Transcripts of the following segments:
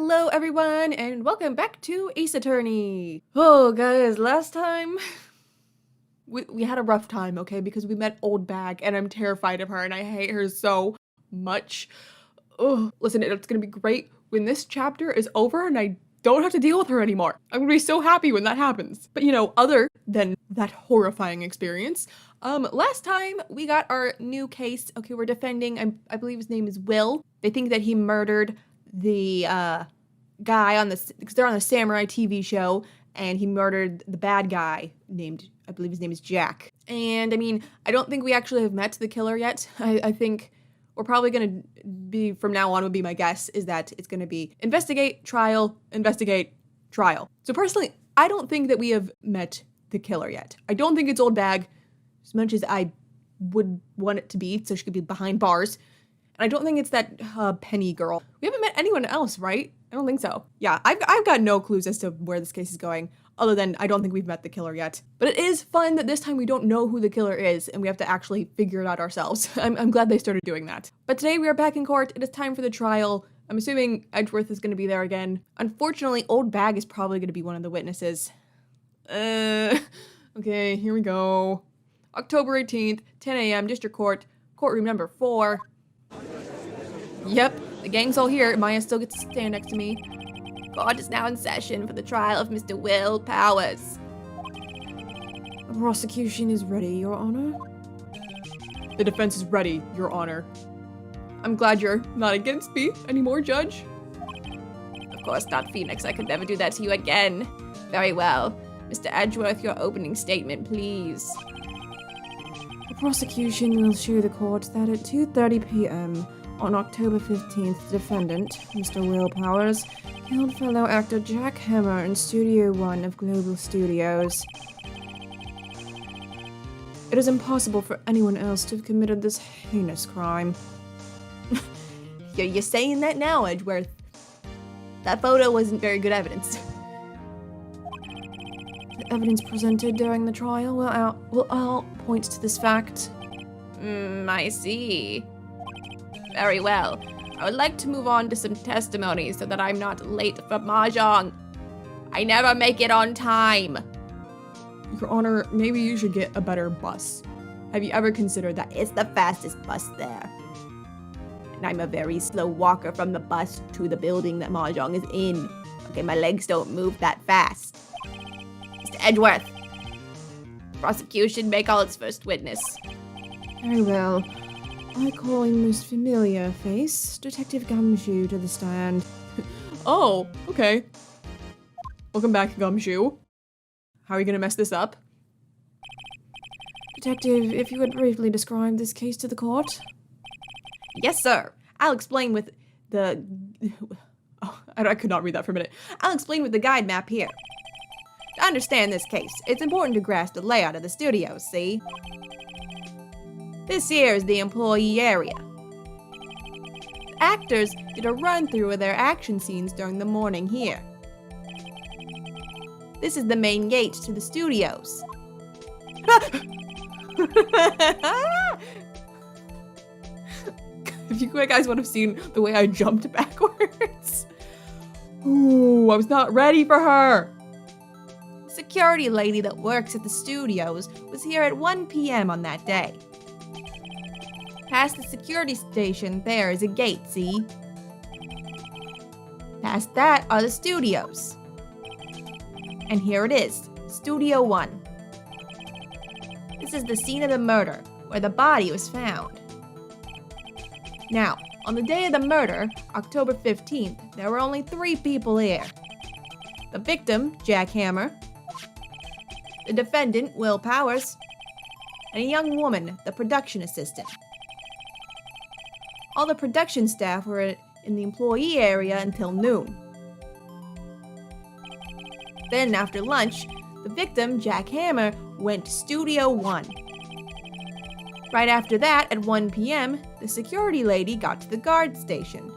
Hello everyone and welcome back to Ace Attorney. Oh guys, last time we had a rough time, okay, because we met Old Bag and I'm terrified of her and I hate her so much. Oh, listen, it's gonna be great when this chapter is over and I don't have to deal with her anymore. I'm gonna be so happy when that happens. But you know, other than that horrifying experience, last time we got our new case. Okay, we're defending, I believe his name is Will. They think that he murdered the guy on because they're on the samurai TV show, and he murdered the bad guy named, I believe his name is Jack. And I mean, I don't think we actually have met the killer yet. I think we're probably gonna be, from now on would be my guess, is that it's gonna be investigate, trial, investigate, trial. So personally, I don't think that we have met the killer yet. I don't think it's Old Bag, as much as I would want it to be, so she could be behind bars. And I don't think it's that Penny girl. We haven't met anyone else, right? I don't think so. Yeah, I've got no clues as to where this case is going, other than I don't think we've met the killer yet. But it is fun that this time we don't know who the killer is, and we have to actually figure it out ourselves. I'm glad they started doing that. But today we are back in court. It is time for the trial. I'm assuming Edgeworth is going to be there again. Unfortunately, Old Bag is probably going to be one of the witnesses. Okay, here we go. October 18th, 10 a.m., District Court, courtroom number 4. Yep, the gang's all here. Maya still gets to stand next to me. Court is now in session for the trial of Mr. Will Powers. The prosecution is ready, Your Honor. The defense is ready, Your Honor. I'm glad you're not against me anymore, Judge. Of course not, Phoenix. I could never do that to you again. Very well. Mr. Edgeworth, your opening statement, please. The prosecution will assure the court that at 2:30 p.m. on October 15th, the defendant, Mr. Will Powers, killed fellow actor Jack Hammer in Studio 1 of Global Studios. It is impossible for anyone else to have committed this heinous crime. You're saying that now, Edgeworth. That photo wasn't very good evidence. The evidence presented during the trial will all point to this fact. I see. Very well. I would like to move on to some testimony so that I'm not late for mahjong. I never make it on time. Your Honor, maybe you should get a better bus. Have you ever considered that? It's the fastest bus there. And I'm a very slow walker from the bus to the building that mahjong is in. Okay, my legs don't move that fast. Mr. Edgeworth. Prosecution may call its first witness. Very well. I call a most familiar face, Detective Gumshoe, to the stand. Oh, okay. Welcome back, Gumshoe. How are you gonna mess this up? Detective, if you would briefly describe this case to the court. Yes, sir. I'll explain with the... Oh, I could not read that for a minute. I'll explain with the guide map here. To understand this case, it's important to grasp the layout of the studio, see? This here is the employee area. The actors did a run-through of their action scenes during the morning here. This is the main gate to the studios. If you guys would have seen the way I jumped backwards. Ooh, I was not ready for her. The security lady that works at the studios was here at 1 p.m. on that day. Past the security station, there is a gate, see? Past that are the studios. And here it is, Studio 1. This is the scene of the murder, where the body was found. Now, on the day of the murder, October 15th, there were only 3 people here. The victim, Jack Hammer, the defendant, Will Powers, and a young woman, the production assistant. All the production staff were in the employee area until noon. Then, after lunch, the victim, Jack Hammer, went to Studio 1. Right after that, at 1 p.m., the security lady got to the guard station.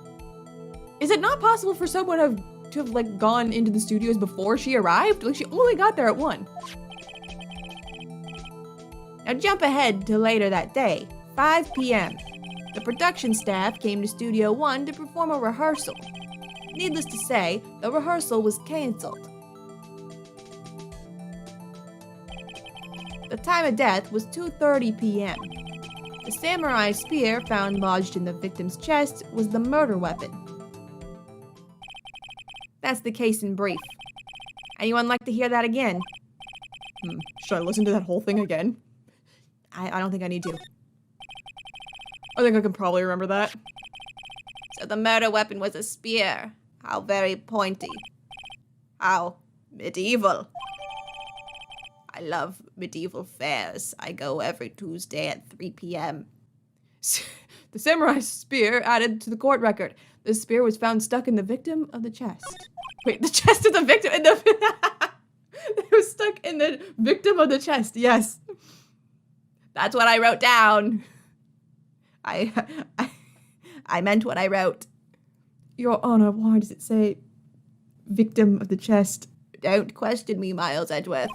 Is it not possible for someone to have gone into the studios before she arrived? Like, she only got there at 1. Now jump ahead to later that day, 5 p.m. The production staff came to Studio 1 to perform a rehearsal. Needless to say, the rehearsal was cancelled. The time of death was 2:30 p.m. The samurai spear found lodged in the victim's chest was the murder weapon. That's the case in brief. Anyone like to hear that again? Should I listen to that whole thing again? I don't think I need to. I think I can probably remember that. So the murder weapon was a spear. How very pointy. How medieval. I love medieval fairs. I go every Tuesday at 3 p.m. The samurai spear added to the court record. The spear was found stuck in the victim of the chest. Wait, the chest of the victim? It was stuck in the victim of the chest, yes. That's what I wrote down. I meant what I wrote. Your Honor, why does it say victim of the chest? Don't question me, Miles Edgeworth.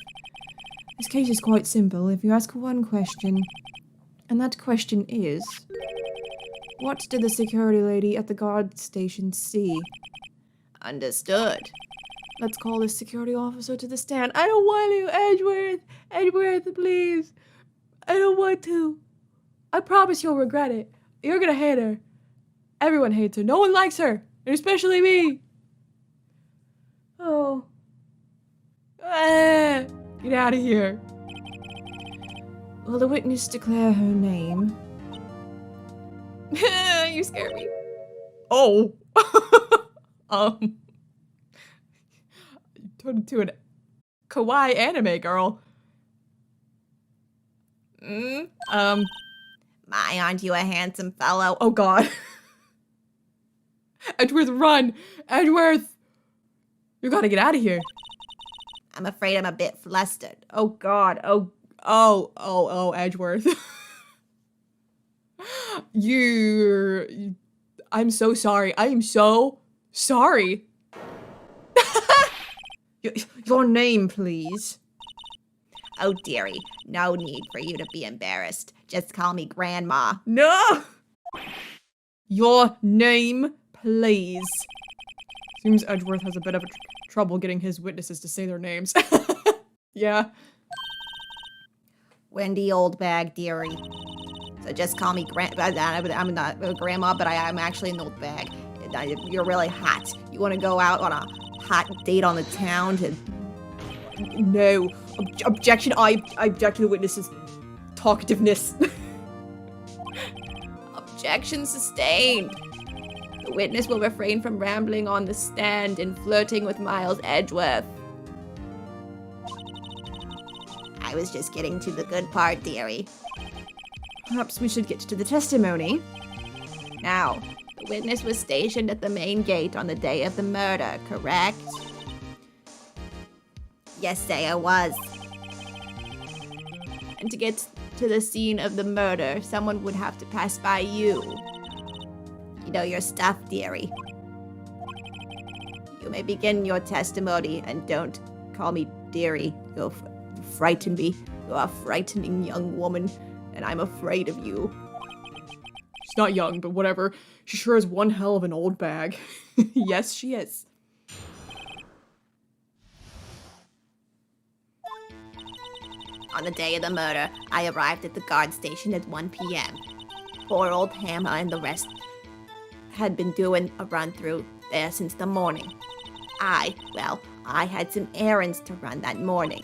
This case is quite simple. If you ask one question, and that question is, what did the security lady at the guard station see? Understood. Let's call this security officer to the stand. I don't want to, Edgeworth. Edgeworth, please. I don't want to. I promise you'll regret it. You're gonna hate her. Everyone hates her. No one likes her, and especially me. Oh. Get out of here. Will the witness declare her name? You scare me. Oh. Turned into an kawaii anime girl. My, aren't you a handsome fellow? Oh, God. Edgeworth, run! Edgeworth! You gotta get out of here. I'm afraid I'm a bit flustered. Oh, God. Oh, Edgeworth. I'm so sorry. I am so sorry. Your name, please. Oh, dearie. No need for you to be embarrassed. Just call me Grandma. No! Your name, please. Seems Edgeworth has a bit of trouble getting his witnesses to say their names. Yeah. Wendy Oldbag, dearie. So just call me I'm not a grandma, but I'm actually an old bag. You're really hot. You want to go out on a hot date on the town to... No. Objection. I object to the witness's talkativeness. Objection sustained. The witness will refrain from rambling on the stand and flirting with Miles Edgeworth. I was just getting to the good part, dearie. Perhaps we should get to the testimony. Now, the witness was stationed at the main gate on the day of the murder, correct? Yes, say I was. And to get to the scene of the murder, someone would have to pass by you. You know your stuff, dearie. You may begin your testimony, and don't call me dearie. You'll frighten me. You're a frightening young woman, and I'm afraid of you. She's not young, but whatever. She sure is one hell of an old bag. Yes, she is. On the day of the murder, I arrived at the guard station at 1 p.m. Poor old Hammer and the rest had been doing a run-through there since the morning. I had some errands to run that morning.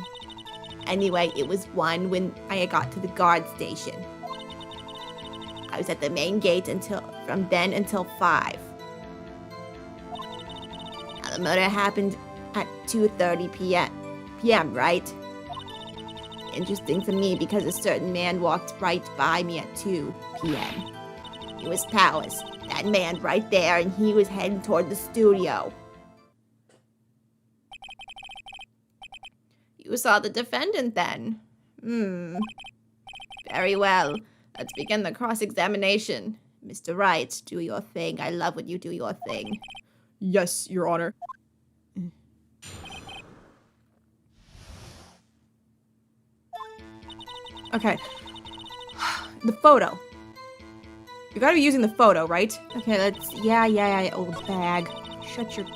Anyway, it was 1 when I got to the guard station. I was at the main gate from then until 5. Now, the murder happened at 2:30 p.m., right? Interesting to me because a certain man walked right by me at 2 p.m. It was Powers, that man right there, and he was heading toward the studio. You saw the defendant then? Very well. Let's begin the cross-examination. Mr. Wright, do your thing. I love when you do your thing. Yes, Your Honor. Okay. The photo. You gotta be using the photo, right? Okay, yeah, old bag. Shut your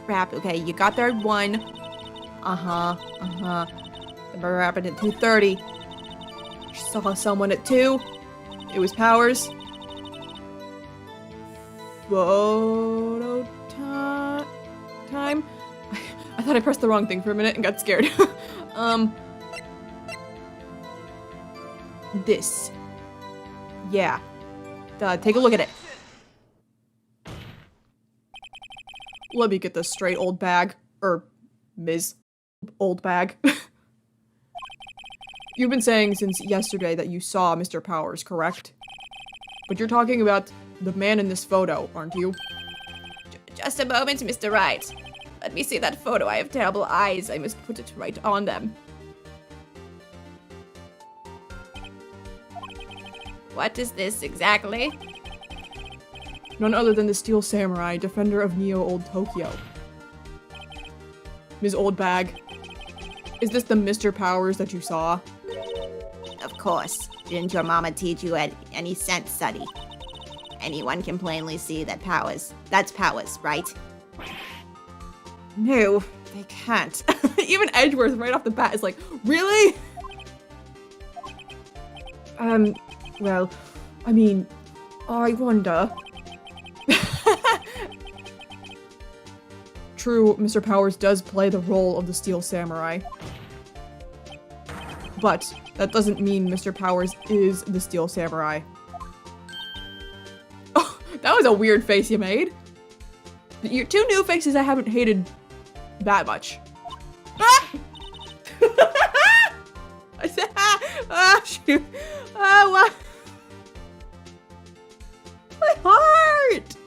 trap. Okay, you got there at 1. The murder happened at 2:30. She saw someone at 2. It was Powers. Photo time? I thought I pressed the wrong thing for a minute and got scared. This. Yeah. Take a look at it. Let me get this straight, old bag. Ms. Old bag. You've been saying since yesterday that you saw Mr. Powers, correct? But you're talking about the man in this photo, aren't you? Just a moment, Mr. Wright. Let me see that photo. I have terrible eyes. I must put it right on them. What is this exactly? None other than the Steel Samurai, defender of Neo Old Tokyo. Ms. Old Bag, is this the Mr. Powers that you saw? Of course. Didn't your mama teach you any sense study? Anyone can plainly see that that's Powers, right? No, they can't. Even Edgeworth right off the bat is like, really? Well, I mean, I wonder. True, Mr. Powers does play the role of the Steel Samurai. But that doesn't mean Mr. Powers is the Steel Samurai. Oh, that was a weird face you made. Your 2 new faces I haven't hated that much. Ah! I said, shoot. What? My heart!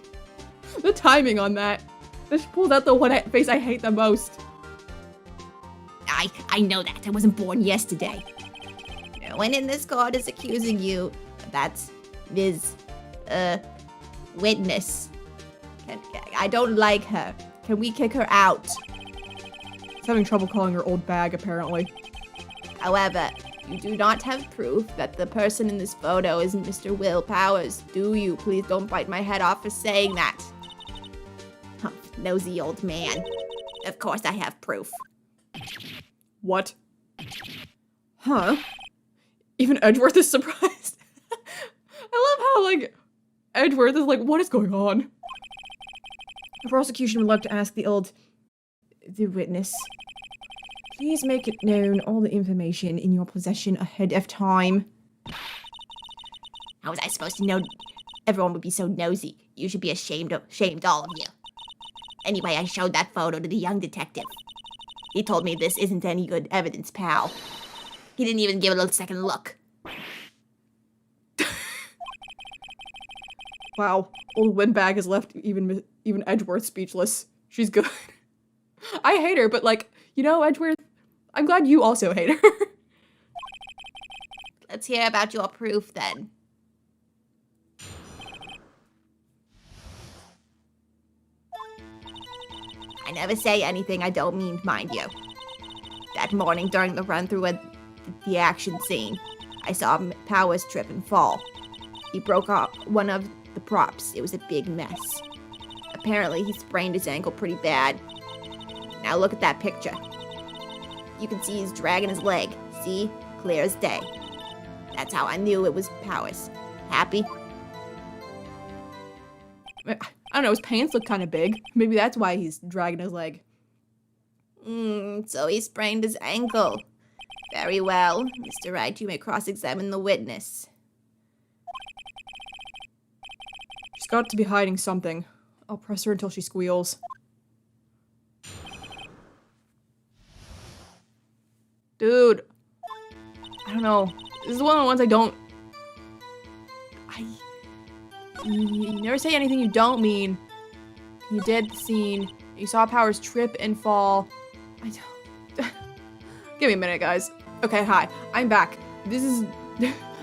The timing on that. This pulls out the one face I hate the most. I know that. I wasn't born yesterday. No one in this court is accusing you. That's Ms. Witness. I don't like her. Can we kick her out? He's having trouble calling her old bag, apparently. However, you do not have proof that the person in this photo isn't Mr. Will Powers, do you? Please don't bite my head off for saying that. Huh, nosy old man. Of course I have proof. What? Huh? Even Edgeworth is surprised. I love how, like, Edgeworth is like, what is going on? The prosecution would like to ask the witness. Please make it known all the information in your possession ahead of time. How was I supposed to know everyone would be so nosy? You should be ashamed, all of you. Anyway, I showed that photo to the young detective. He told me this isn't any good evidence, pal. He didn't even give it a second look. Wow, old Windbag has left even Edgeworth speechless. She's good. I hate her, but like, you know, Edgeworth, I'm glad you also hate her. Let's hear about your proof then. I never say anything I don't mean, mind you. That morning during the run-through at the action scene, I saw Powers trip and fall. He broke off one of the props. It was a big mess. Apparently, he sprained his ankle pretty bad. Now look at that picture. You can see he's dragging his leg. See? Clear as day. That's how I knew it was Powers. Happy? I don't know, his pants look kind of big. Maybe that's why he's dragging his leg. So he sprained his ankle. Very well. Mr. Wright, you may cross-examine the witness. She's got to be hiding something. I'll press her until she squeals. Dude. I don't know. This is one of the ones I don't... You never say anything you don't mean. You did the scene. You saw Powers trip and fall. I don't... Give me a minute, guys. Okay, hi. I'm back. This is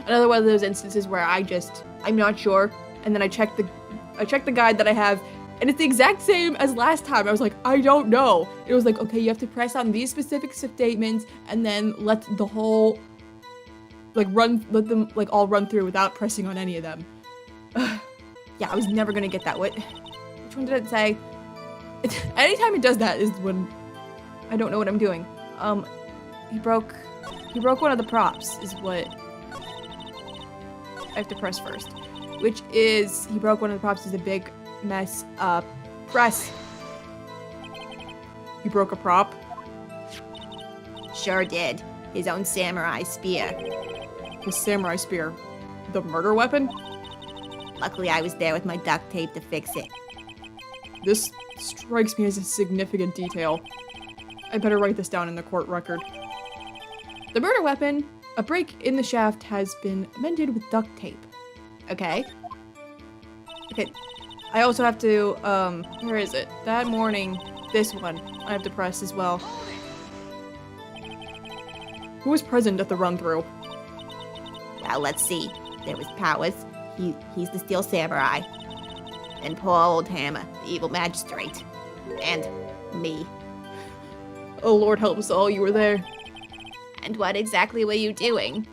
another one of those instances where I'm not sure. And then I checked the guide that I have, and it's the exact same as last time. I was like, I don't know. It was like, okay, you have to press on these specific statements, and then let the whole, let them all run through without pressing on any of them. Yeah, I was never gonna get that. Which one did it say? Anytime it does that is when I don't know what I'm doing. He broke one of the props is what I have to press first. Which is, he broke one of the props is a big mess up. Press. He broke a prop? Sure did. His own samurai spear. His samurai spear. The murder weapon? Luckily, I was there with my duct tape to fix it. This strikes me as a significant detail. I better write this down in the court record. The murder weapon, a break in the shaft, has been mended with duct tape. Okay. Okay. I also have to, where is it? That morning, this one, I have to press as well. Who was present at the run-through? Well, let's see. There was Powers. He's the Steel Samurai. And poor old Hammer, the evil magistrate. And me. Oh, Lord help us all, you were there. And what exactly were you doing?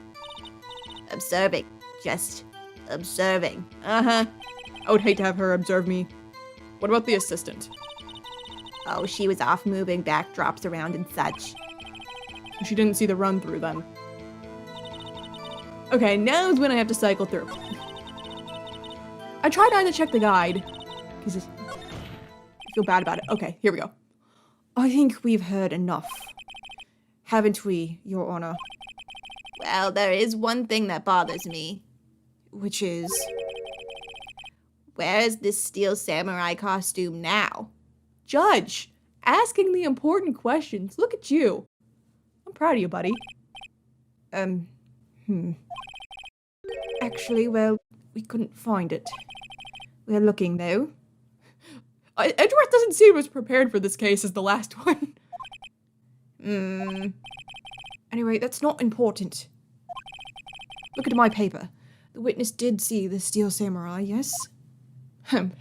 Observing. Just observing. Uh-huh. I would hate to have her observe me. What about the assistant? Oh, she was off moving backdrops around and such. She didn't see the run-through then. Okay, now's when I have to cycle through. I tried not to check the guide, because I feel bad about it. Okay, here we go. I think we've heard enough. Haven't we, Your Honor? Well, there is one thing that bothers me. Which is... Where is this Steel Samurai costume now? Judge! Asking the important questions. Look at you. I'm proud of you, buddy. Actually, well, we couldn't find it. We're looking, though. Edgeworth doesn't seem as prepared for this case as the last one. Anyway, that's not important. Look at my paper. The witness did see the Steel Samurai, yes? And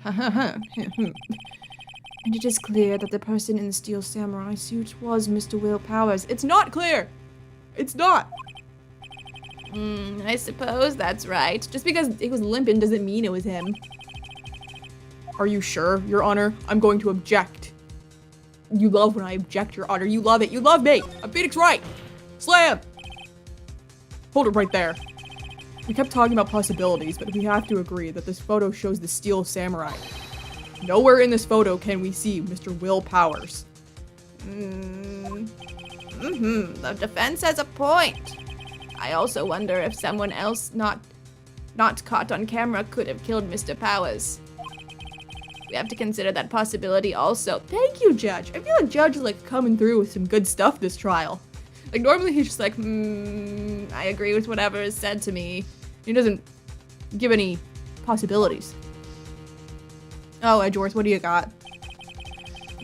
it is clear that the person in the Steel Samurai suit was Mr. Will Powers. It's not clear! It's not! I suppose that's right. Just because it was limping doesn't mean it was him. Are you sure, Your Honor? I'm going to object. You love when I object, Your Honor. You love it. You love me. I'm Phoenix Wright. Slam! Hold it right there. We kept talking about possibilities, but we have to agree that this photo shows the Steel Samurai. Nowhere in this photo can we see Mr. Will Powers. The defense has a point. I also wonder if someone else not caught on camera could have killed Mr. Powers. We have to consider that possibility also. Thank you, Judge. I feel like Judge is like coming through with some good stuff this trial. Like normally he's just like, I agree with whatever is said to me. He doesn't give any possibilities. Oh, Edgeworth, what do you got?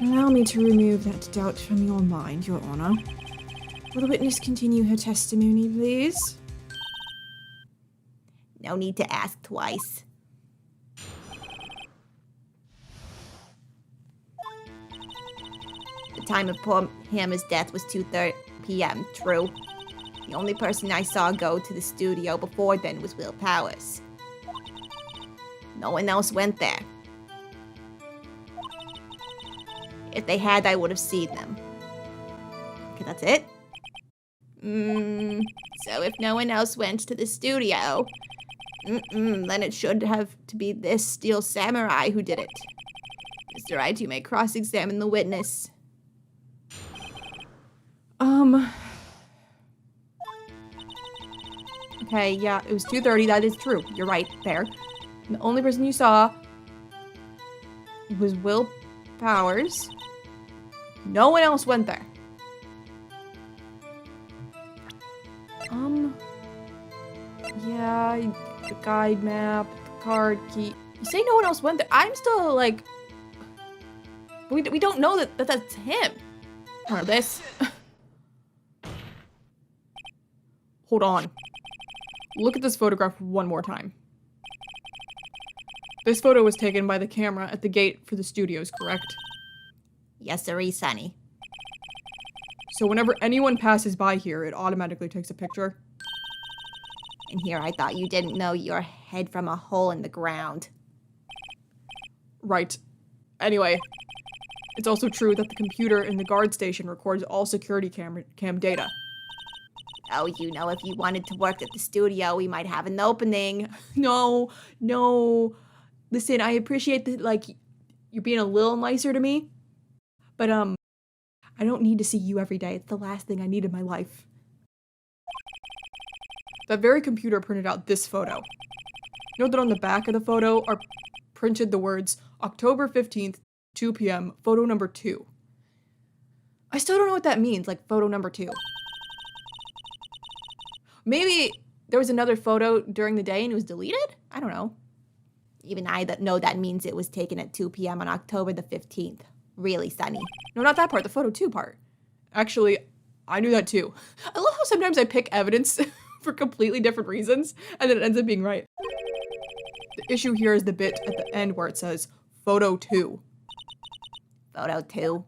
Allow me to remove that doubt from your mind, Your Honor. Will the witness continue her testimony, please? No need to ask twice. The time of poor Hammer's death was 2:30 p.m., true. The only person I saw go to the studio before then was Will Powers. No one else went there. If they had, I would have seen them. Okay, that's it? So if no one else went to the studio, then it should have to be this Steel Samurai who did it. Mr. Wright, you may cross-examine the witness. Okay, yeah, it was 2:30, that is true. You're right, there. And the only person you saw was Will Powers. No one else went there. Yeah, the guide map, the card key. You say no one else went there. I'm still like, we don't know that that's him. Or this. Hold on. Look at this photograph one more time. This photo was taken by the camera at the gate for the studios, correct? Yes, sirree, Sonny. So whenever anyone passes by here, it automatically takes a picture? And here I thought you didn't know your head from a hole in the ground. Right. Anyway, It's also true that the computer in the guard station records all security cam data. Oh, if you wanted to work at the studio, we might have an opening. No. Listen, I appreciate that, like, you're being a little nicer to me. But, I don't need to see you every day. It's the last thing I need in my life. That very computer printed out this photo. Note that on the back of the photo are printed the words October 15th, 2 p.m., photo number 2. I still don't know what that means, like photo number 2. Maybe there was another photo during the day and it was deleted? I don't know. Even I know that means it was taken at 2 p.m. on October the 15th. Really sunny. No, not that part, the photo 2 part. Actually, I knew that too. I love how sometimes I pick evidence for completely different reasons, and then it ends up being right. The issue here is the bit at the end where it says, photo 2. Photo 2.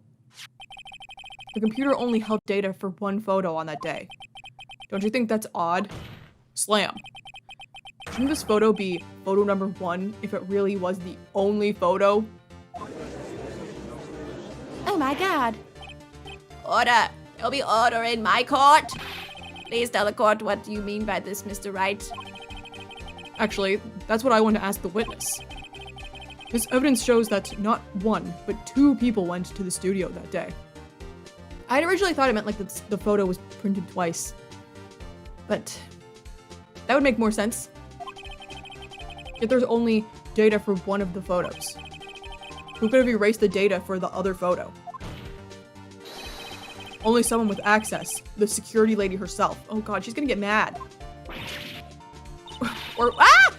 The computer only held data for one photo on that day. Don't you think that's odd? Slam. Shouldn't this photo be photo number 1 if it really was the only photo? Oh my god. Order. There'll be order in my court. Please tell the court what you mean by this, Mr. Wright. Actually, that's what I want to ask the witness. This evidence shows that not 1, but 2 people went to the studio that day. I had originally thought it meant like the photo was printed twice. But that would make more sense. Yet there's only data for one of the photos. Who could have erased the data for the other photo? Only someone with access, the security lady herself. Oh god, she's gonna get mad. Or, ah!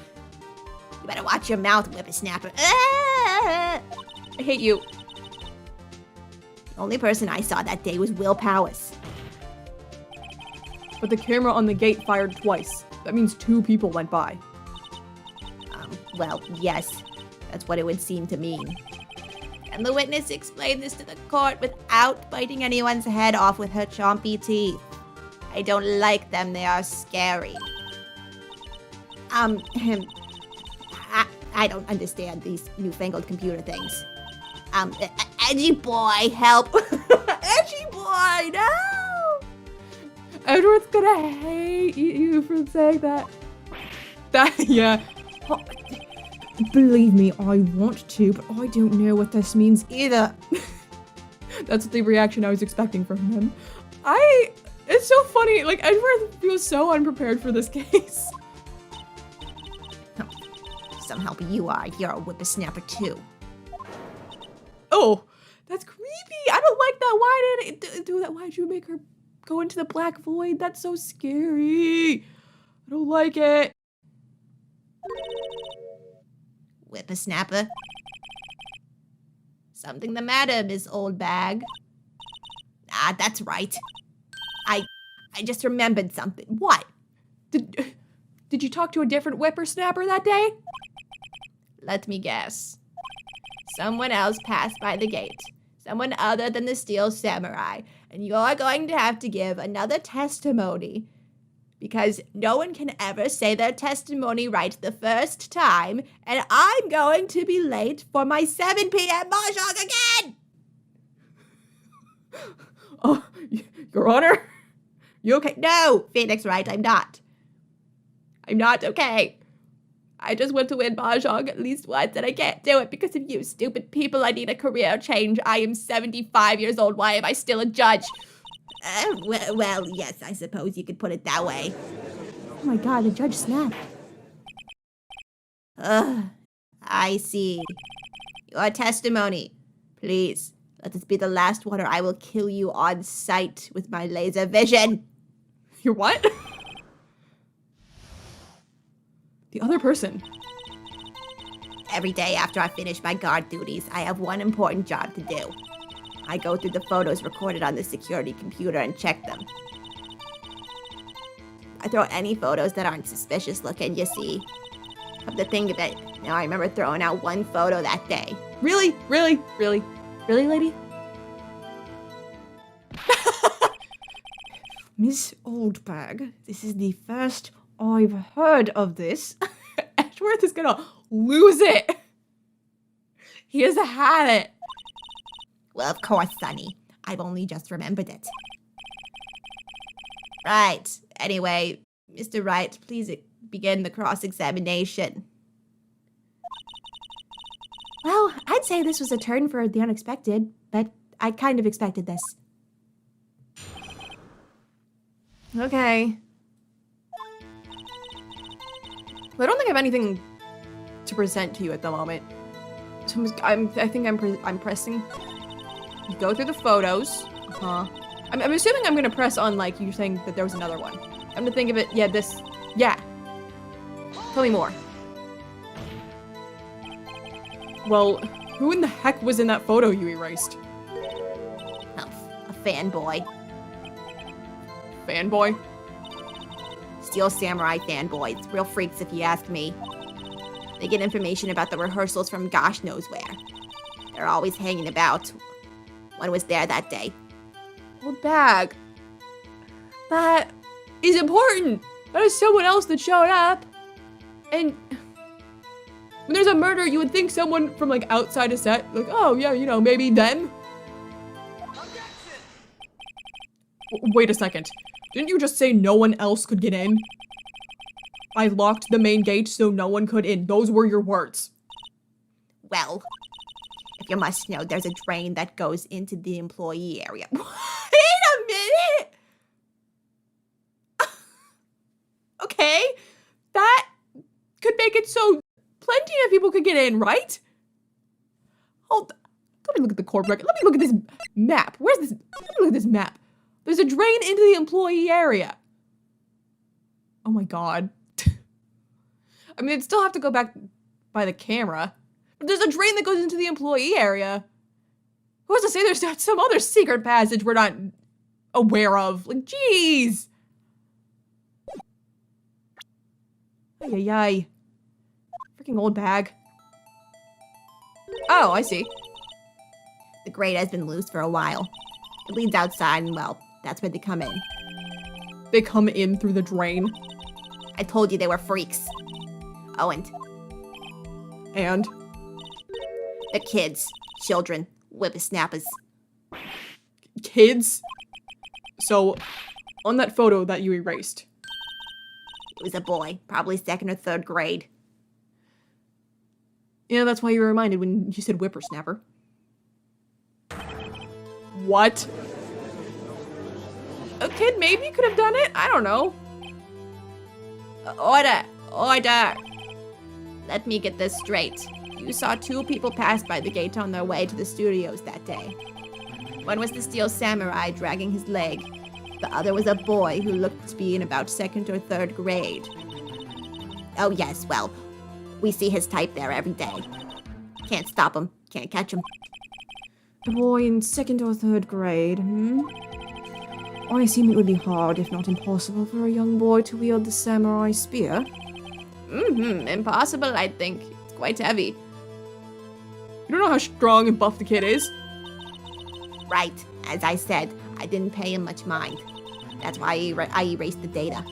You better watch your mouth, whippersnapper. Ah! I hate you. The only person I saw that day was Will Powers. But the camera on the gate fired twice. That means 2 people went by. Well, yes. That's what it would seem to mean. And the witness explained this to the court without biting anyone's head off with her chompy teeth. I don't like them. They are scary. I don't understand these newfangled computer things. Edgy boy, help. Edgy boy, no! Edward's gonna hate you for saying that. Yeah. Oh, believe me, I want to, but I don't know what this means either. That's the reaction I was expecting from him. It's so funny, like, Edward feels so unprepared for this case. Somehow you're a whippersnapper too. Oh, that's creepy. I don't like that. Why did it do that? Why did you make her go into the black void? That's so scary. I don't like it. Whippersnapper. Something the matter, Miss Oldbag? Ah, that's right. I just remembered something. What? Did you talk to a different whippersnapper that day? Let me guess. Someone else passed by the gate. Someone other than the Steel Samurai. And you're going to have to give another testimony. Because no one can ever say their testimony right the first time. And I'm going to be late for my 7 p.m. mahjong again! Oh, Your Honor? You okay? No, Phoenix Wright, I'm not. I'm not okay. I just want to win mahjong at least once, and I can't do it because of you stupid people. I need a career change. I am 75 years old. Why am I still a judge? Well, yes, I suppose you could put it that way. Oh my god, the judge snapped. I see. Your testimony. Please, let this be the last one or I will kill you on sight with my laser vision. Your what? The other person. Every day after I finish my guard duties, I have one important job to do. I go through the photos recorded on the security computer and check them. I throw any photos that aren't suspicious looking, you see. Come to think of it, now I remember throwing out one photo that day. Really? Really? Really? Really, lady? Miss Oldbag, this is the first I've heard of this. Edgeworth is gonna lose it. He has had it. Well, of course, Sonny. I've only just remembered it. Right. Anyway, Mr. Wright, please begin the cross-examination. Well, I'd say this was a turn for the unexpected, but I kind of expected this. Okay. I don't think I have anything to present to you at the moment. So I think I'm pressing. You go through the photos. I'm assuming I'm gonna press on like you saying that there was another one. I'm gonna think of it. Yeah, this. Yeah. Tell me more. Well, who in the heck was in that photo you erased? Oh, a fanboy. Fanboy? Steel Samurai fanboys. Real freaks if you ask me. They get information about the rehearsals from gosh knows where. They're always hanging about. One was there that day. Old bag. That is important. That is someone else that showed up. And when there's a murder, you would think someone from like outside a set, like, oh yeah, you know, maybe them. Wait a second. Didn't you just say no one else could get in? I locked the main gate so no one could in. Those were your words. Well, if you must know, there's a drain that goes into the employee area. Wait a minute! Okay, that could make it so plenty of people could get in, right? Hold, let me look at the corp record. Let me look at this map. Where's this? Let me look at this map. There's a drain into the employee area. Oh my god. I mean, I'd still have to go back by the camera. But there's a drain that goes into the employee area. Who has to say there's not some other secret passage we're not aware of? Like, jeez. Ay, ay, ay. Freaking old bag. Oh, I see. The grate has been loose for a while. It leads outside and, well, that's where they come in. They come in through the drain. I told you they were freaks. Oh, and the kids, children, whippersnappers. Kids? So, on that photo that you erased. It was a boy, probably 2nd or 3rd grade. Yeah, that's why you were reminded when you said whippersnapper. What? A kid maybe could have done it? I don't know. Order! Order! Let me get this straight. You saw 2 people pass by the gate on their way to the studios that day. One was the Steel Samurai dragging his leg. The other was a boy who looked to be in about 2nd or 3rd grade. Oh yes, well, we see his type there every day. Can't stop him, can't catch him. A boy in 2nd or 3rd grade, I assume it would be hard, if not impossible, for a young boy to wield the samurai spear. Impossible, I think. It's quite heavy. You don't know how strong and buff the kid is? Right. As I said, I didn't pay him much mind. That's why I erased the data.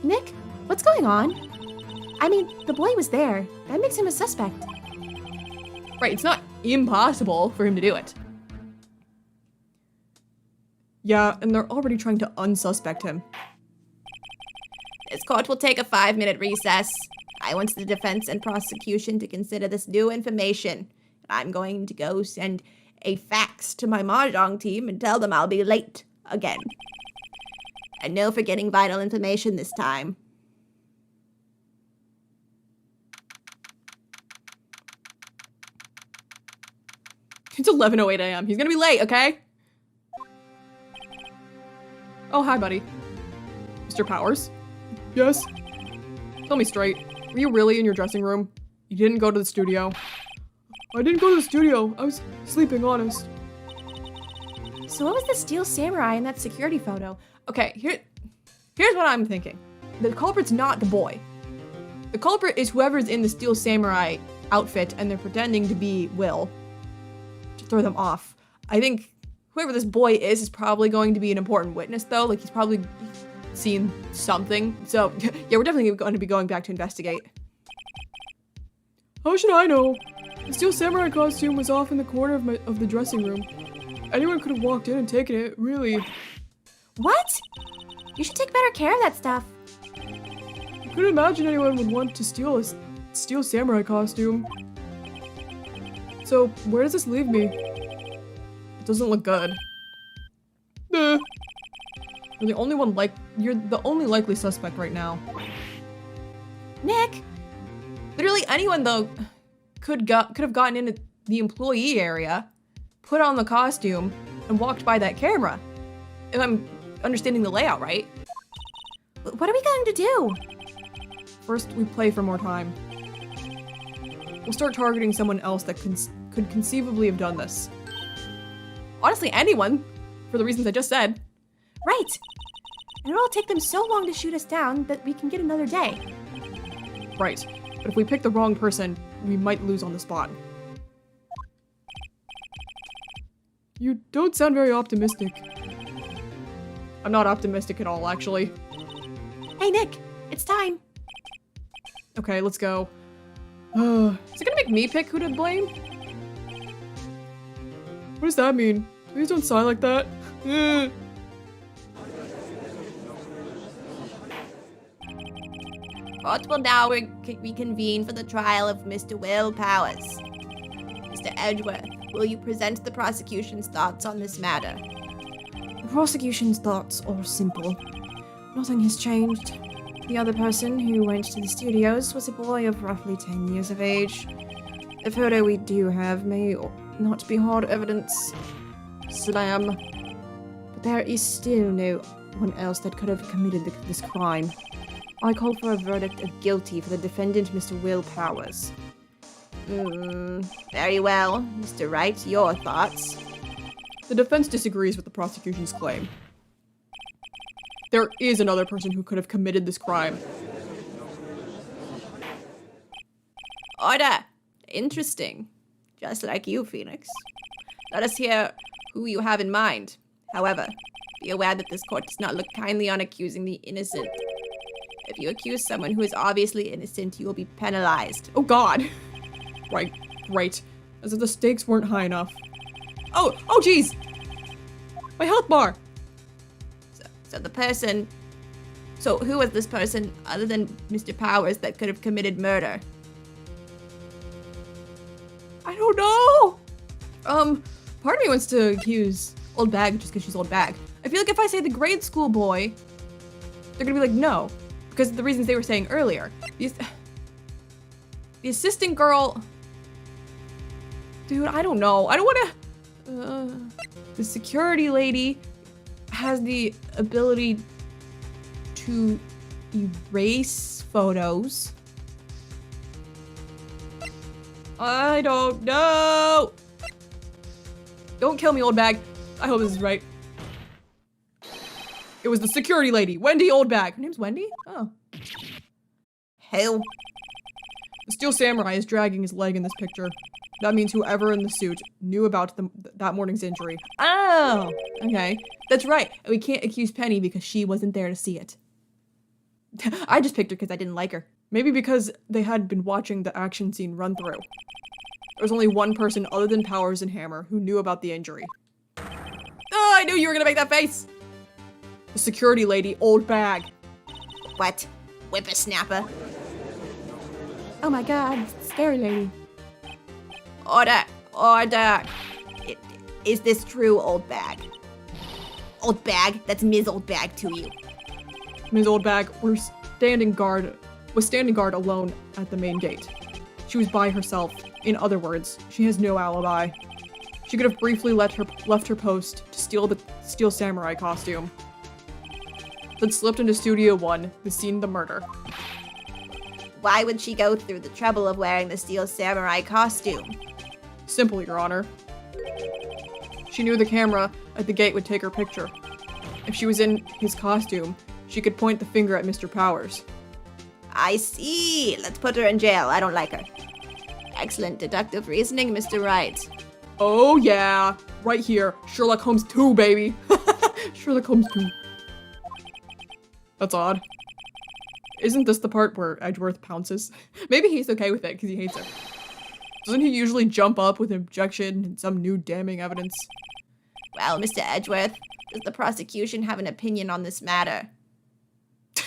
Nick, what's going on? I mean, the boy was there. That makes him a suspect. Right, it's not impossible for him to do it. Yeah, and they're already trying to unsuspect him. This court will take a 5-minute recess. I want the defense and prosecution to consider this new information. I'm going to go send a fax to my mahjong team and tell them I'll be late again. And no forgetting vital information this time. It's 11:08 a.m. He's gonna be late, okay? Oh, hi, buddy. Mr. Powers? Yes? Tell me straight. Were you really in your dressing room? You didn't go to the studio? I didn't go to the studio. I was sleeping, honest. So what was the Steel Samurai in that security photo? Okay, here's what I'm thinking. The culprit's not the boy. The culprit is whoever's in the Steel Samurai outfit and they're pretending to be Will to throw them off. I think whoever this boy is probably going to be an important witness, though. Like, he's probably seen something. So, yeah, we're definitely going to be going back to investigate. How should I know? The steel samurai costume was off in the corner of the dressing room. Anyone could have walked in and taken it, really. What? You should take better care of that stuff. I couldn't imagine anyone would want to steal a steel samurai costume. So, where does this leave me? It doesn't look good. You're the only likely suspect right now. Nick! Literally anyone though could have gotten into the employee area, put on the costume, and walked by that camera. If I'm understanding the layout right. What are we going to do? First, we play for more time. We'll start targeting someone else that could conceivably have done this. Honestly, anyone, for the reasons I just said. Right. And it'll take them so long to shoot us down that we can get another day. Right. But if we pick the wrong person, we might lose on the spot. You don't sound very optimistic. I'm not optimistic at all, actually. Hey, Nick. It's time. Okay, let's go. Is it gonna make me pick who to blame? What does that mean? Please don't sigh like that. Court will now reconvene for the trial of Mr. Will Powers. Mr. Edgeworth, will you present the prosecution's thoughts on this matter? The prosecution's thoughts are simple. Nothing has changed. The other person who went to the studios was a boy of roughly 10 years of age. The photo we do have may not be hard evidence. Slam. But there is still no one else that could have committed this crime. I call for a verdict of guilty for the defendant, Mr. Will Powers. Very well. Mr. Wright, your thoughts? The defense disagrees with the prosecution's claim. There is another person who could have committed this crime. Order! Interesting. Just like you, Phoenix. Let us hear who you have in mind. However, be aware that this court does not look kindly on accusing the innocent. If you accuse someone who is obviously innocent, you will be penalized. Oh god! Right, great. As if the stakes weren't high enough. Oh jeez! My health bar! So who was this person other than Mr. Powers that could have committed murder? I don't know! Part of me wants to accuse Old Bag just because she's Old Bag. I feel like if I say the grade school boy, they're gonna be like, no. Because of the reasons they were saying earlier. The assistant girl... Dude, I don't know. I don't wanna... the security lady has the ability to erase photos. I don't know. Don't kill me, Old Bag. I hope this is right. It was the security lady, Wendy Old Bag. Her name's Wendy? Oh. Who? The Steel Samurai is dragging his leg in this picture. That means whoever in the suit knew about that morning's injury. Oh, okay. That's right. And we can't accuse Penny because she wasn't there to see it. I just picked her because I didn't like her. Maybe because they had been watching the action scene run through. There was only one person other than Powers and Hammer who knew about the injury. Oh, I knew you were gonna make that face! The security lady, Old Bag. What? Whippersnapper? Oh my god, scary lady. Order! Order! Is this true, Old Bag? Old Bag? That's Ms. Old Bag to you. Ms. Old Bag was standing guard alone at the main gate. She was by herself. In other words, she has no alibi. She could have briefly left her post to steal the Steel Samurai costume. Then slipped into Studio 1, the scene of the murder. Why would she go through the trouble of wearing the Steel Samurai costume? Simple, Your Honor. She knew the camera at the gate would take her picture. If she was in his costume, she could point the finger at Mr. Powers. I see. Let's put her in jail. I don't like her. Excellent deductive reasoning, Mr. Wright. Oh yeah, right here. Sherlock Holmes 2, baby. Sherlock Holmes 2. That's odd. Isn't this the part where Edgeworth pounces? Maybe he's okay with it because he hates her. Doesn't he usually jump up with an objection and some new damning evidence? Well, Mr. Edgeworth, does the prosecution have an opinion on this matter? The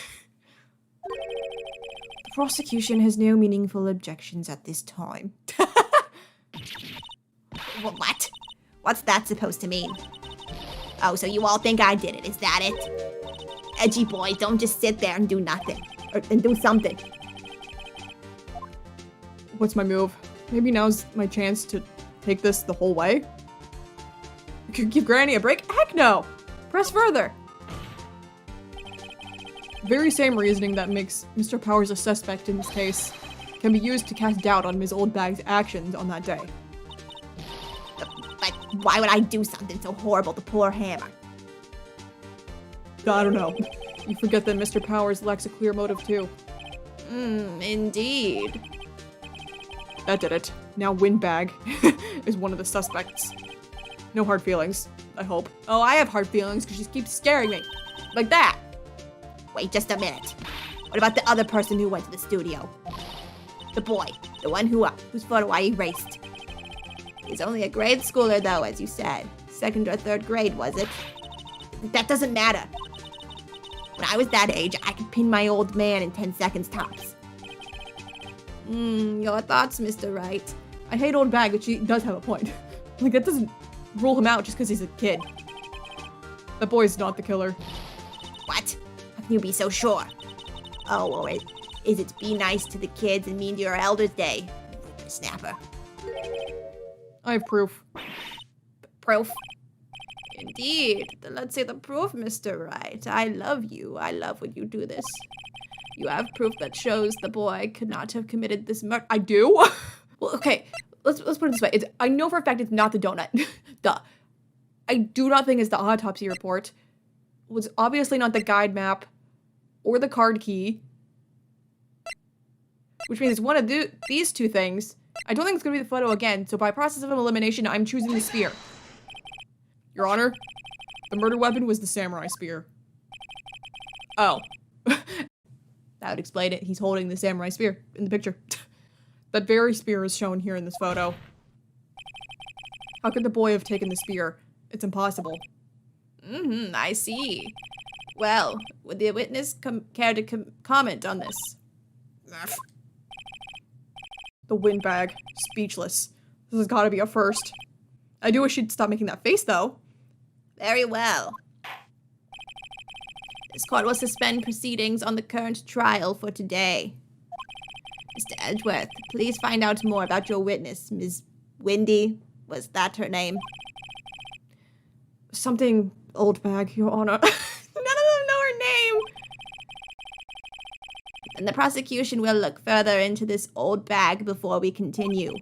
prosecution has no meaningful objections at this time. What? What's that supposed to mean? Oh, so you all think I did it, is that it? Edgy boy, don't just sit there and do nothing. And do something. What's my move? Maybe now's my chance to take this the whole way? Give Granny a break? Heck no! Press further! Very same reasoning that makes Mr. Powers a suspect in this case can be used to cast doubt on Ms. Oldbag's actions on that day. But why would I do something so horrible to poor Hammer? I don't know. You forget that Mr. Powers lacks a clear motive too. Indeed. That did it. Now Windbag is one of the suspects. No hard feelings, I hope. Oh, I have hard feelings because she keeps scaring me. Like that. Wait just a minute. What about the other person who went to the studio? The boy. The one whose photo I erased. He's only a grade schooler though, as you said. 2nd or 3rd grade, was it? That doesn't matter. When I was that age, I could pin my old man in 10 seconds tops. Your thoughts, Mr. Wright? I hate Oldbag, but she does have a point. Like, that doesn't rule him out just because he's a kid. That boy's not the killer. What? How can you be so sure? Oh, or is it be nice to the kids and mean to your elders day? Snapper. I have proof. Proof? Indeed. Then let's see the proof, Mr. Wright. I love you. I love when you do this. You have proof that shows the boy could not have committed this murder. I do? Well, okay. Let's put it this way. I know for a fact it's not the donut. Duh. I do not think it's the autopsy report. It was obviously not the guide map or the card key. Which means it's one of these two things. I don't think it's going to be the photo again, so by process of elimination, I'm choosing the spear. Your Honor, the murder weapon was the samurai spear. Oh. That would explain it. He's holding the samurai spear in the picture. That very spear is shown here in this photo. How could the boy have taken the spear? It's impossible. I see. Well, would the witness care to comment on this? The Windbag. Speechless. This has got to be a first. I do wish she'd stop making that face, though. Very well. This court will suspend proceedings on the current trial for today. Mr. Edgeworth, please find out more about your witness, Ms. Windy. Was that her name? Something Oldbag, Your Honor. None of them know her name. And the prosecution will look further into this old bag before we continue.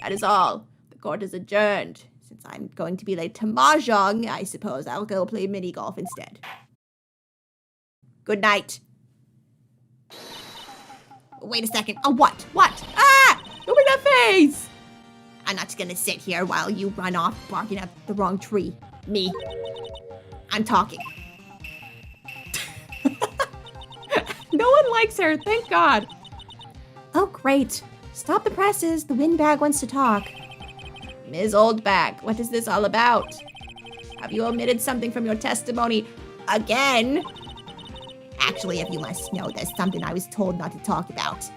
That is all. The court is adjourned. Since I'm going to be late to Mahjong, I suppose I'll go play mini golf instead. Good night. Wait a second. Oh, what? What? Ah! Don't make that face! I'm not gonna sit here while you run off barking at the wrong tree. Me. I'm talking. No one likes her, thank God. Oh, great. Stop the presses. The Windbag wants to talk. Ms. Oldbag, what is this all about? Have you omitted something from your testimony again? Actually, if you must know, there's something I was told not to talk about.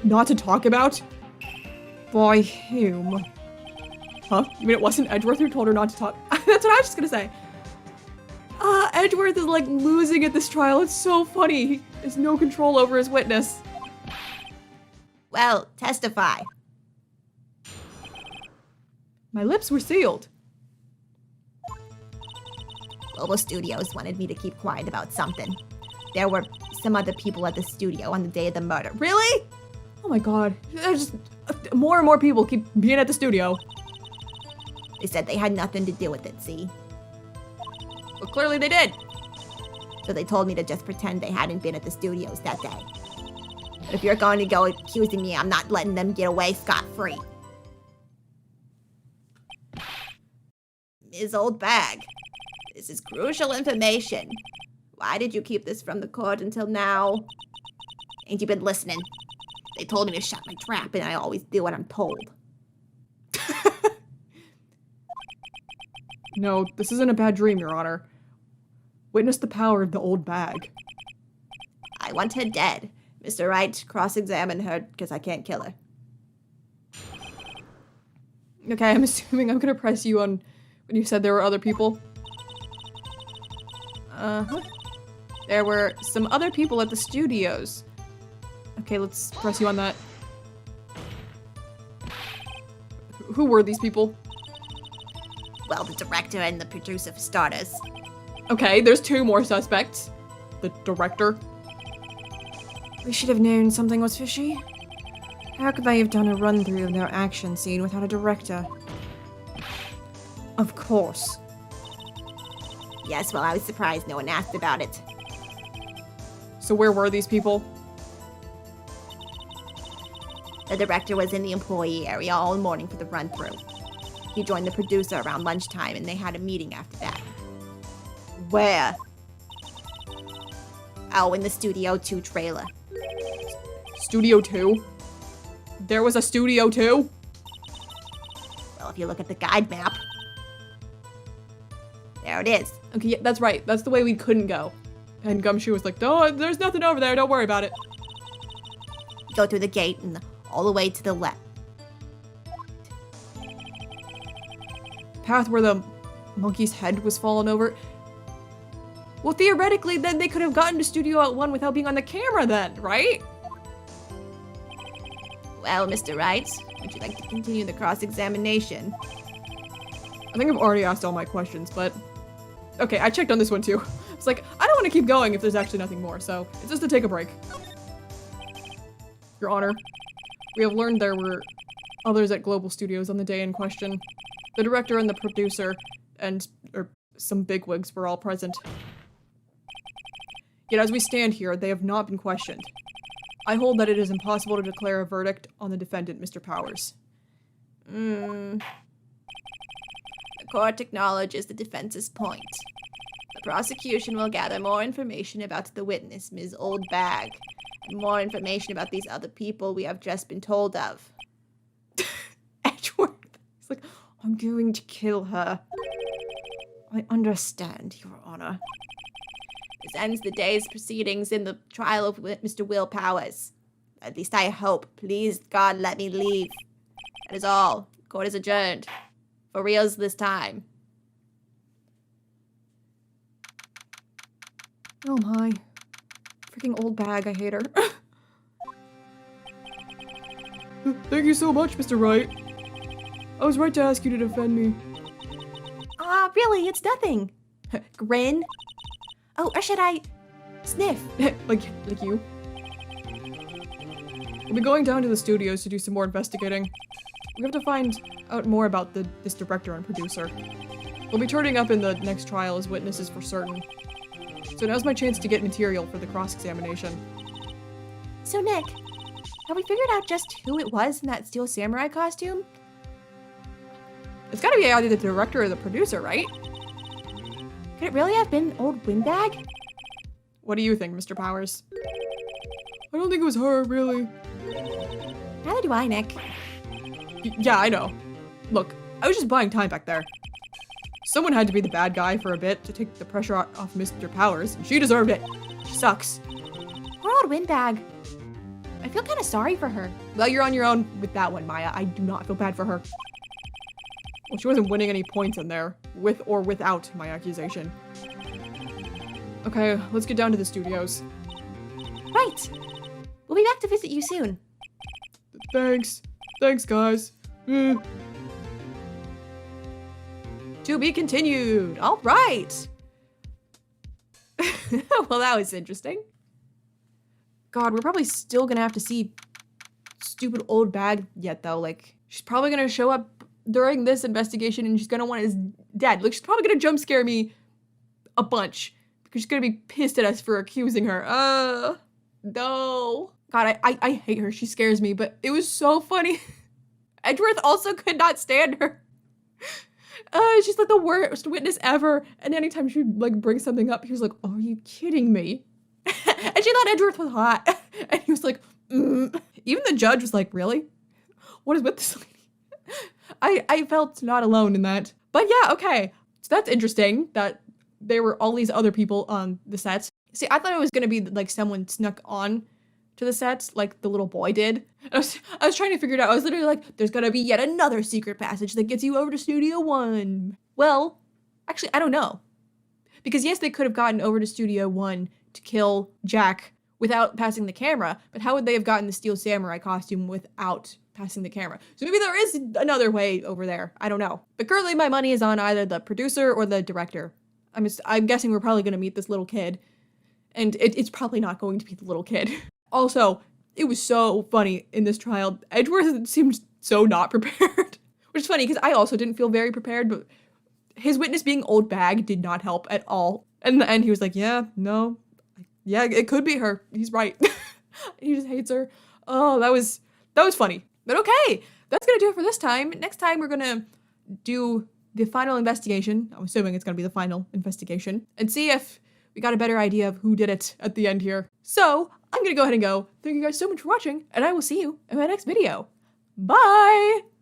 Not to talk about? By whom? Huh? You mean it wasn't Edgeworth who told her not to talk? That's what I was just gonna say. Edgeworth is like losing at this trial. It's so funny. He has no control over his witness. Well, testify. My lips were sealed. Global Studios wanted me to keep quiet about something. There were some other people at the studio on the day of the murder. Really? Oh my God. There's just more and more people keep being at the studio. They said they had nothing to do with it, see? But clearly they did. So they told me to just pretend they hadn't been at the studios that day. But if you're going to go accusing me, I'm not letting them get away scot-free. Ms. Oldbag, this is crucial information. Why did you keep this from the court until now? Ain't you been listening? They told me to shut my trap, and I always do what I'm told. No, this isn't a bad dream, Your Honor. Witness the power of the old bag. I want her dead. Mr. Wright, cross-examine her, because I can't kill her. Okay, I'm assuming I'm gonna press you on when you said there were other people. Uh-huh. There were some other people at the studios. Okay, let's press you on that. Who were these people? Well, the director and the producer for starters. Okay, there's 2 more suspects. The director. We should have known something was fishy. How could they have done a run-through of their action scene without a director? Of course. Yes, well, I was surprised no one asked about it. So where were these people? The director was in the employee area all morning for the run-through. He joined the producer around lunchtime, and they had a meeting after that. Where? Oh, in the Studio 2 trailer. Studio 2? There was a Studio 2? Well, if you look at the guide map, there it is. Okay, yeah, that's right. That's the way we couldn't go. And Gumshoe was like, "No, there's nothing over there. Don't worry about it." Go through the gate and all the way to the left. Path where the monkey's head was fallen over. Well, theoretically, then they could have gotten to Studio 1 without being on the camera then, right? Well, Mr. Wright, would you like to continue the cross-examination? I think I've already asked all my questions, but... Okay, I checked on this one too. It's like, I don't want to keep going if there's actually nothing more, so it's just to take a break. Your Honor, we have learned there were others at Global Studios on the day in question. The director and the producer and some bigwigs were all present. Yet as we stand here, they have not been questioned. I hold that it is impossible to declare a verdict on the defendant, Mr. Powers. The court acknowledges the defense's point. The prosecution will gather more information about the witness, Ms. Oldbag, and more information about these other people we have just been told of. Edgeworth. He's like, I'm going to kill her. I understand, Your Honor. This ends the day's proceedings in the trial of Mr. Will Powers. At least I hope. Please, God, let me leave. That is all. Court is adjourned. For reals this time. Oh my. Freaking old bag, I hate her. Thank you so much, Mr. Wright. I was right to ask you to defend me. Really, it's nothing. Grin. Oh, or should I sniff? like you. We'll be going down to the studios to do some more investigating. We have to find out more about this director and producer. They'll be turning up in the next trial as witnesses for certain. So now's my chance to get material for the cross-examination. So, Nick, have we figured out just who it was in that Steel Samurai costume? It's gotta be either the director or the producer, right? Could it really have been old Windbag? What do you think, Mr. Powers? I don't think it was her, really. Neither do I, Nick. Yeah, I know. Look, I was just buying time back there. Someone had to be the bad guy for a bit to take the pressure off Mr. Powers, and she deserved it. She sucks. Poor old Windbag. I feel kind of sorry for her. Well, you're on your own with that one, Maya. I do not feel bad for her. Well, she wasn't winning any points in there, with or without my accusation. Okay, let's get down to the studios. Right. We'll be back to visit you soon. Thanks. Thanks, guys. To be continued. All right. Well, that was interesting. God, we're probably still gonna have to see stupid old bag yet, though. Like, she's probably gonna show up during this investigation and she's gonna want his dad. Like, she's probably gonna jump scare me a bunch because she's gonna be pissed at us for accusing her. No. God, I hate her. She scares me, but it was so funny. Edgeworth also could not stand her. She's like the worst witness ever. And anytime she like brings something up, he was like, "Are you kidding me?" And she thought Edgeworth was hot. And he was like, Even the judge was like, really? What is with this lady? I felt not alone in that. But yeah, okay. So that's interesting that there were all these other people on the sets. See, I thought it was gonna be like someone snuck on to the sets like the little boy did. I was trying to figure it out. I was literally like, there's gonna be yet another secret passage that gets you over to Studio 1. Well, actually, I don't know. Because yes, they could have gotten over to Studio 1 to kill Jack without passing the camera, but how would they have gotten the Steel Samurai costume without passing the camera? So maybe there is another way over there. I don't know. But currently my money is on either the producer or the director. I'm guessing we're probably gonna meet this little kid. And it's probably not going to be the little kid. Also, it was so funny in this trial. Edgeworth seemed so not prepared. Which is funny because I also didn't feel very prepared, but his witness being old bag did not help at all. And in the end, he was like, yeah, no. Yeah, it could be her. He's right. He just hates her. Oh, that was funny. But okay, that's gonna do it for this time. Next time, we're gonna do the final investigation. I'm assuming it's gonna be the final investigation. And see if we got a better idea of who did it at the end here. So, I'm gonna go ahead and go. Thank you guys so much for watching, and I will see you in my next video. Bye!